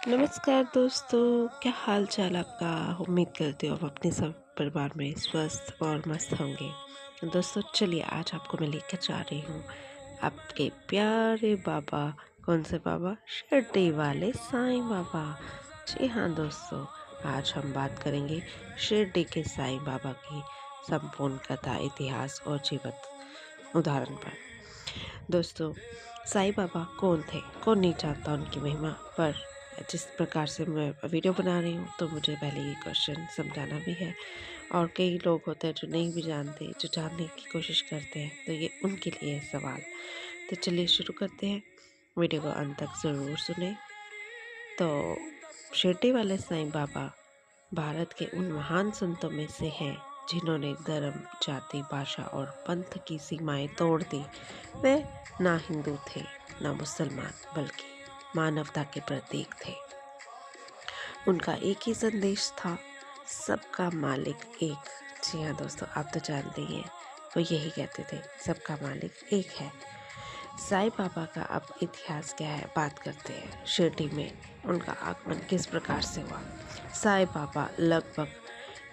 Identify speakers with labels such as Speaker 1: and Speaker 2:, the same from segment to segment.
Speaker 1: नमस्कार दोस्तों, क्या हाल चाल आपका। उम्मीद करती हूँ आप अपने सब परिवार में स्वस्थ और मस्त होंगे। दोस्तों चलिए आज आपको मैं लेकर जा रही हूँ आपके प्यारे बाबा। कौन से बाबा? शिरडी वाले साईं बाबा। जी हाँ दोस्तों, आज हम बात करेंगे शिरडी के साईं बाबा की संपूर्ण कथा, इतिहास और जीवित उदाहरण पर। दोस्तों, साईं बाबा कौन थे? कौन नहीं जानता उनकी महिमा। पर जिस प्रकार से मैं वीडियो बना रही हूँ तो मुझे पहले ये क्वेश्चन समझाना भी है, और कई लोग होते हैं जो नहीं भी जानते, जो जानने की कोशिश करते हैं, तो ये उनके लिए है सवाल। तो चलिए शुरू करते हैं, वीडियो को अंत तक ज़रूर सुने। तो शिरडी वाले साईं बाबा भारत के उन महान संतों में से हैं जिन्होंने धर्म, जाति, भाषा और पंथ की सीमाएं तोड़ दी। वे ना हिंदू थे ना मुसलमान, बल्कि मानवता के प्रतीक थे। उनका एक ही संदेश था, सबका मालिक एक। जी हाँ दोस्तों, आप तो जानते ही हैं, वो यही कहते थे, सबका मालिक एक है। साईं बाबा का अब इतिहास क्या है, बात करते हैं। शिरडी में उनका आगमन किस प्रकार से हुआ। साईं बाबा लगभग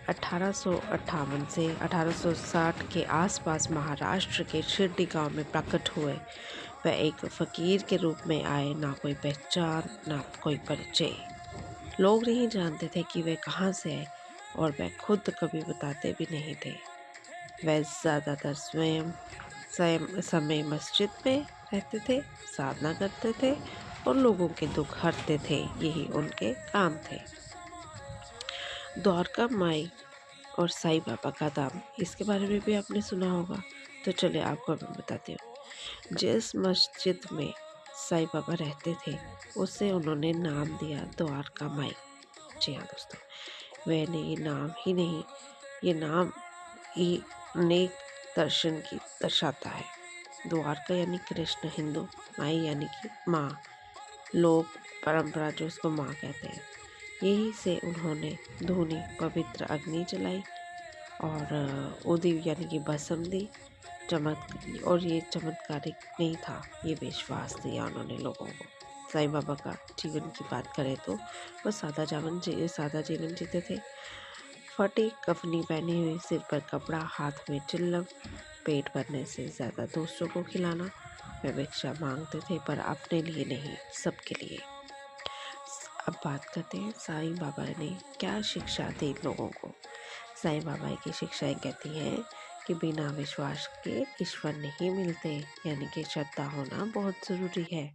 Speaker 1: 1858 से 1860 के आसपास महाराष्ट्र के शिरडी गांव में प्रकट हुए। वह एक फकीर के रूप में आए, ना कोई पहचान ना कोई परिचय। लोग नहीं जानते थे कि वे कहाँ से आए, और वह खुद कभी बताते भी नहीं थे। वह ज़्यादातर स्वयं समय मस्जिद में रहते थे, साधना करते थे और लोगों के दुख हरते थे। यही उनके काम थे। द्वारका माई और साईं बाबा का धाम, इसके बारे में भी आपने सुना होगा। तो चलिए आपको मैं बताती हूँ। जिस मस्जिद में साईं बाबा रहते थे उसे उन्होंने नाम दिया द्वारका माई। जी हाँ दोस्तों, मैंने ये नाम ही नहीं, ये नाम ही नेक दर्शन की दर्शाता है। द्वारका यानी कृष्ण हिंदू, माई यानी कि माँ, लोग परंपरा जो उसको माँ कहते हैं। यही से उन्होंने धूनी पवित्र अग्नि जलाई और उदी यानी कि भस्म दी, और ये चमत्कारिक नहीं था, ये विश्वास दिया उन्होंने लोगों को। साईं बाबा का जीवन की बात करें तो वह सादा जीवन जीते थे। फटी कफनी पहनी हुई, सिर पर कपड़ा, हाथ में चिल्लम, पेट भरने से ज़्यादा दूसरों को खिलाना। वे भिक्षा मांगते थे, पर अपने लिए नहीं, सबके लिए। अब बात करते हैं साईं बाबा ने क्या शिक्षा दी लोगों को। साईं बाबा की शिक्षाएं कहती हैं कि बिना विश्वास के ईश्वर नहीं मिलते, यानी कि श्रद्धा होना बहुत ज़रूरी है।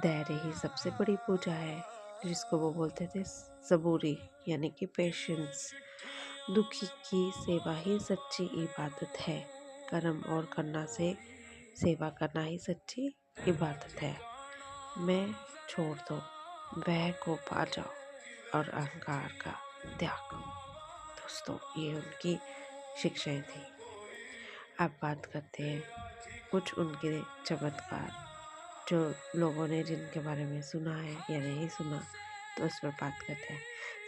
Speaker 1: धैर्य ही सबसे बड़ी पूजा है, जिसको वो बोलते थे सबूरी, यानी कि पेशेंस। दुखी की सेवा ही सच्ची इबादत है। कर्म और करना से सेवा करना ही सच्ची इबादत है। मैं छोड़ दो, वह को पा जाओ, और अहंकार का त्याग। दोस्तों, ये उनकी शिक्षाएं थी। अब बात करते हैं कुछ उनके चमत्कार, जो लोगों ने जिनके बारे में सुना है या नहीं सुना, तो उस पर बात करते हैं।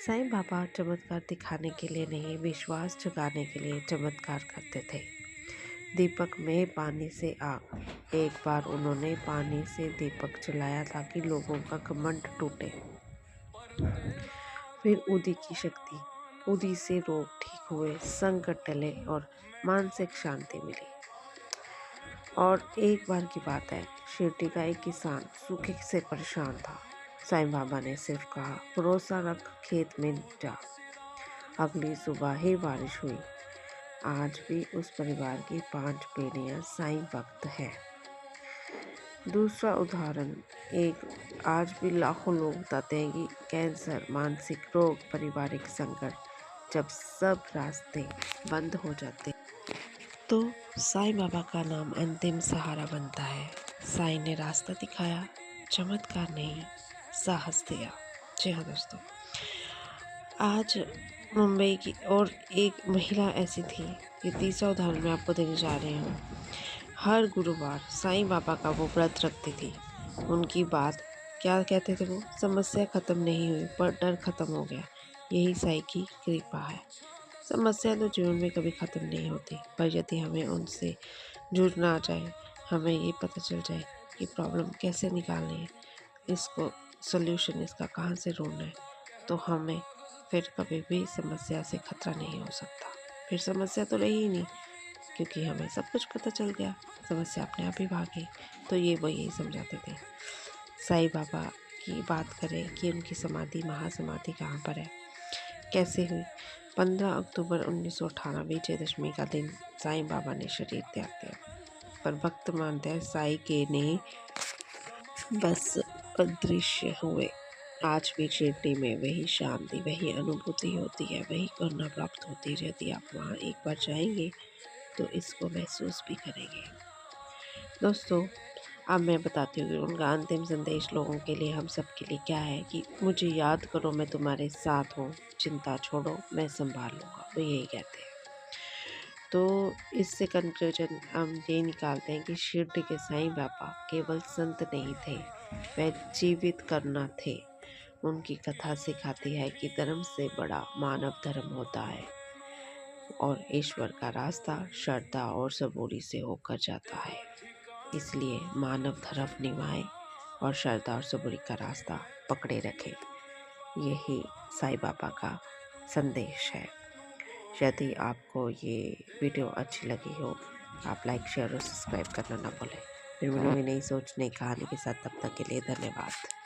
Speaker 1: साईं बाबा चमत्कार दिखाने के लिए नहीं, विश्वास जगाने के लिए चमत्कार करते थे। दीपक में पानी से आग। एक बार उन्होंने पानी से दीपक जलाया ताकि लोगों का घमंड टूटे। फिर उदी की शक्ति, उदी से रोग ठीक हुए, संकट टले और मानसिक शांति मिली। और एक बार की बात है, शिरडी का एक किसान सूखे से परेशान था। साईं बाबा ने सिर्फ कहा, भरोसा रख, खेत में जा। अगली सुबह ही बारिश हुई। आज भी उस परिवार की 5 पीढ़ियां साईं भक्त हैं। दूसरा उदाहरण, एक आज भी लाखों लोग बताते हैं कि कैंसर, मानसिक रोग, पारिवारिक संकट, जब सब रास्ते बंद हो जाते तो साईं बाबा का नाम अंतिम सहारा बनता है। साईं ने रास्ता दिखाया, चमत्कार नहीं, साहस दिया। जी हाँ दोस्तों, आज मुंबई की और एक महिला ऐसी थी, ये तीसरा उदाहरण मैं आपको देने जा रही हूँ। हर गुरुवार साईं बाबा का वो व्रत रखती थी। उनकी बात क्या कहते थे वो, समस्या खत्म नहीं हुई पर डर खत्म हो गया। यही साईं की कृपा है। समस्या तो जीवन में कभी ख़त्म नहीं होती, पर यदि हमें उनसे जुड़ना आ जाए, हमें ये पता चल जाए कि प्रॉब्लम कैसे निकालनी है, इसको सॉल्यूशन इसका कहाँ से ढूंढना है, तो हमें फिर कभी भी समस्या से खतरा नहीं हो सकता। फिर समस्या तो रही ही नहीं, क्योंकि हमें सब कुछ पता चल गया, समस्या अपने आप ही भागी। तो ये वो यही समझाते थे। साईं बाबा की बात करें कि उनकी समाधि, महासमाधि कहाँ पर है, कैसे हुई। 15 अक्टूबर 1918 विजयदशमी का दिन साईं बाबा ने शरीर त्याग दिया। पर भक्त मानते हैं साईं के ने बस अदृश्य हुए। आज भी शिरडी में वही शांति, वही अनुभूति होती है, वही करुणा प्राप्त होती है। यदि आप वहाँ एक बार जाएंगे तो इसको महसूस भी करेंगे। दोस्तों, अब मैं बताती हूँ कि उनका अंतिम संदेश लोगों के लिए, हम सब के लिए क्या है कि मुझे याद करो, मैं तुम्हारे साथ हूँ, चिंता छोड़ो, मैं संभाल लूँगा। वो यही कहते हैं। तो इससे कंक्लूजन हम ये निकालते हैं कि शिरडी के साईं बाबा केवल संत नहीं थे, वह जीवित करना थे। उनकी कथा सिखाती है कि धर्म से बड़ा मानव धर्म होता है और ईश्वर का रास्ता श्रद्धा और सबूरी से होकर जाता है। इसलिए मानव धर्म निभाएं और श्रद्धा और सबूरी का रास्ता पकड़े रखें। यही साईं बाबा का संदेश है। यदि आपको ये वीडियो अच्छी लगी हो, आप लाइक, शेयर और सब्सक्राइब करना ना भूलें। फिर मिलूंगी नई सोच, नई कहानी के साथ। तब तक के लिए धन्यवाद।